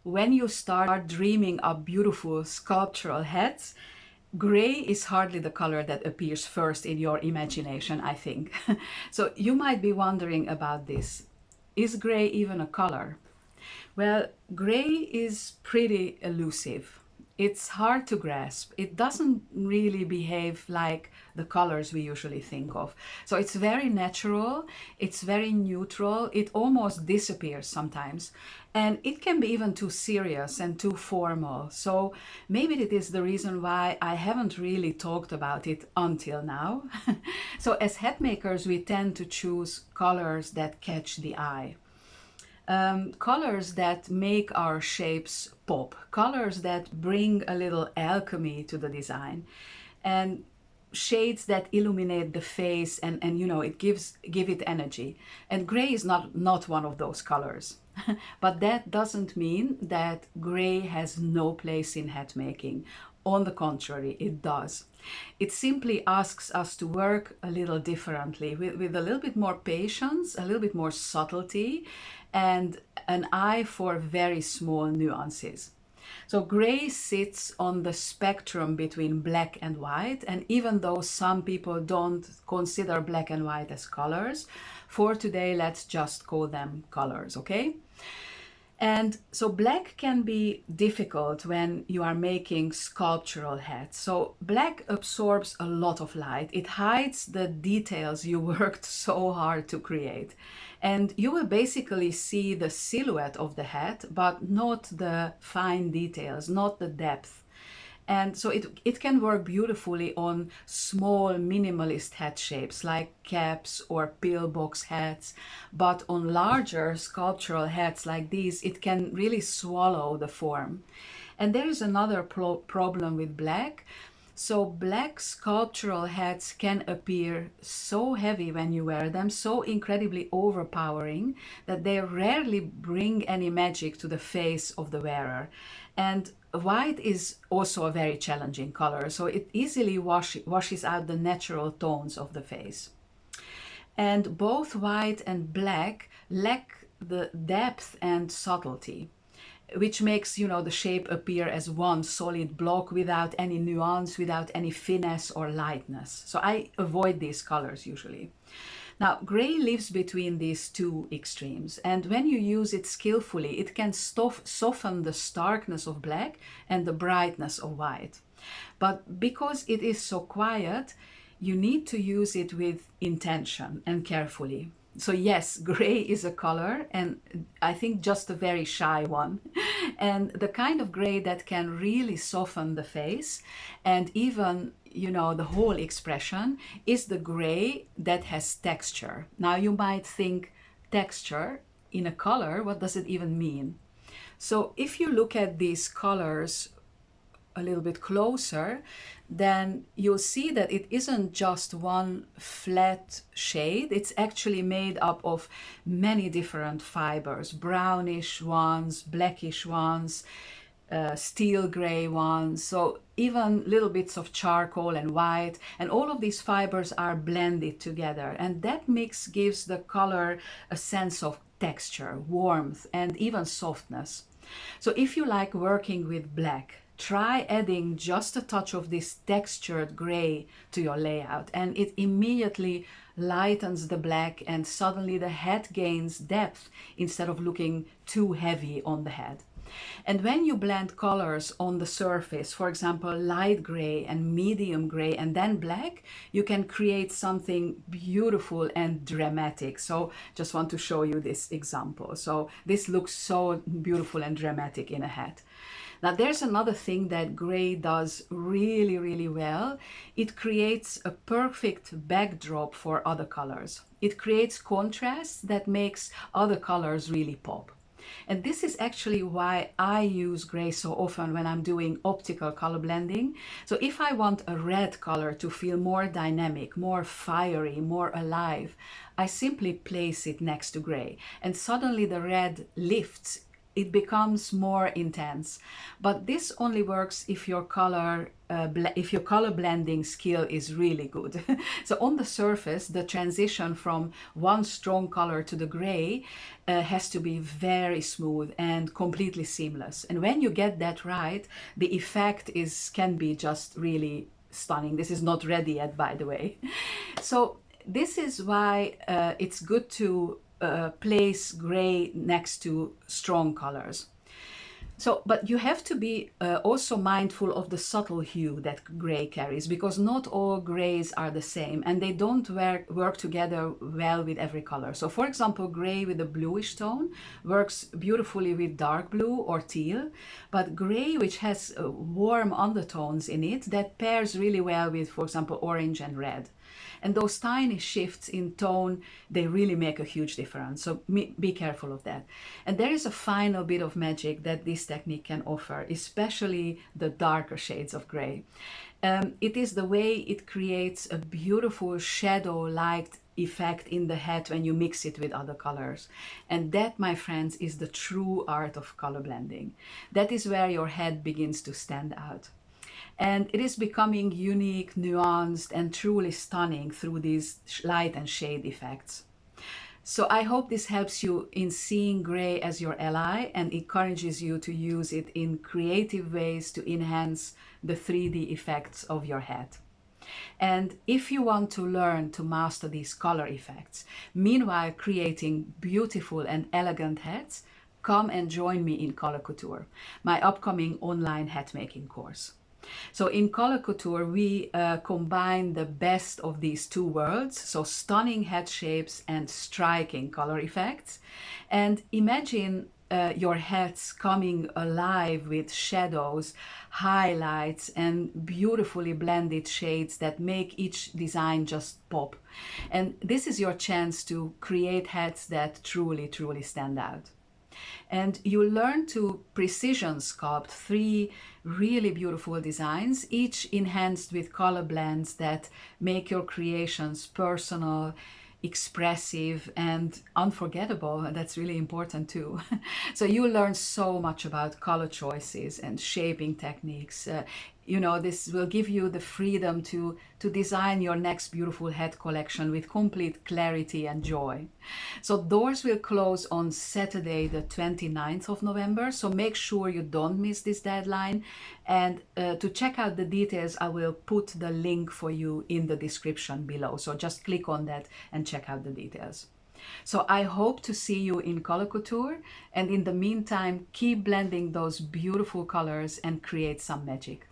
when you start dreaming up beautiful sculptural heads, gray is hardly the color that appears first in your imagination, I think. So you might be wondering about this. Is gray even a color? Well, gray is pretty elusive. It's hard to grasp. It doesn't really behave like the colors we usually think of. So it's very natural, it's very neutral, it almost disappears sometimes. And it can be even too serious and too formal. So maybe it is the reason why I haven't really talked about it until now. So as hat makers, we tend to choose colors that catch the eye. Colors that make our shapes pop, colors that bring a little alchemy to the design, and shades that illuminate the face and it give it energy. And gray is not one of those colors. But that doesn't mean that gray has no place in hat making. On the contrary, it does. It simply asks us to work a little differently, with a little bit more patience, a little bit more subtlety, and an eye for very small nuances. So gray sits on the spectrum between black and white, and even though some people don't consider black and white as colors, for today let's just call them colors, okay? And so black can be difficult when you are making sculptural hats. So black absorbs a lot of light. It hides the details you worked so hard to create. And you will basically see the silhouette of the hat, but not the fine details, not the depth. And so it can work beautifully on small minimalist hat shapes like caps or pillbox hats, but on larger sculptural hats like these, it can really swallow the form. And there is another problem with black. So black sculptural hats can appear so heavy when you wear them, so incredibly overpowering, that they rarely bring any magic to the face of the wearer. And white is also a very challenging color, so it easily washes out the natural tones of the face. And both white and black lack the depth and subtlety, which makes the shape appear as one solid block without any nuance, without any finesse or lightness. So I avoid these colors usually. Now, gray lives between these two extremes, and when you use it skillfully, it can soften the starkness of black and the brightness of white. But because it is so quiet, you need to use it with intention and carefully. So yes, gray is a color, and I think just a very shy one. And the kind of gray that can really soften the face and even the whole expression is the gray that has texture. Now you might think, texture in a color, what does it even mean? So if you look at these colors a little bit closer, then you'll see that it isn't just one flat shade. It's actually made up of many different fibers, brownish ones, blackish ones, steel gray ones, so even little bits of charcoal and white, and all of these fibers are blended together, and that mix gives the color a sense of texture, warmth, and even softness. So if you like working with black, try adding just a touch of this textured gray to your layout, and it immediately lightens the black, and suddenly the hat gains depth instead of looking too heavy on the head. And when you blend colors on the surface, for example, light gray and medium gray and then black, you can create something beautiful and dramatic. So just want to show you this example. So this looks so beautiful and dramatic in a hat. Now there's another thing that gray does really, really well. It creates a perfect backdrop for other colors. It creates contrast that makes other colors really pop. And this is actually why I use gray so often when I'm doing optical color blending. So if I want a red color to feel more dynamic, more fiery, more alive, I simply place it next to gray, and suddenly the red lifts it becomes more intense. But this only works if your color blending skill is really good. So on the surface, the transition from one strong color to the gray has to be very smooth and completely seamless. And when you get that right, the effect can be just really stunning. This is not ready yet, by the way. So this is why it's good to place gray next to strong colors. So, but you have to be also mindful of the subtle hue that gray carries, because not all grays are the same and they don't work together well with every color. So for example, gray with a bluish tone works beautifully with dark blue or teal, but gray which has warm undertones in it, that pairs really well with, for example, orange and red. And those tiny shifts in tone, they really make a huge difference. So be careful of that. And there is a final bit of magic that this technique can offer, especially the darker shades of gray. It is the way it creates a beautiful shadow-like effect in the head when you mix it with other colors. And that, my friends, is the true art of color blending. That is where your head begins to stand out. And it is becoming unique, nuanced, and truly stunning through these light and shade effects. So I hope this helps you in seeing gray as your ally and encourages you to use it in creative ways to enhance the 3D effects of your head. And if you want to learn to master these color effects, meanwhile creating beautiful and elegant heads, come and join me in Color Couture, my upcoming online hat making course. So in Color Couture, we combine the best of these two worlds, so stunning head shapes and striking color effects. And imagine your heads coming alive with shadows, highlights, and beautifully blended shades that make each design just pop. And this is your chance to create heads that truly, truly stand out. And you learn to precision sculpt 3 really beautiful designs, each enhanced with color blends that make your creations personal, expressive, and unforgettable. That's really important too. So you learn so much about color choices and shaping techniques. This will give you the freedom to design your next beautiful head collection with complete clarity and joy. So doors will close on Saturday, the 29th of November. So make sure you don't miss this deadline. And to check out the details, I will put the link for you in the description below. So just click on that and check out the details. So I hope to see you in Color Couture. And in the meantime, keep blending those beautiful colors and create some magic.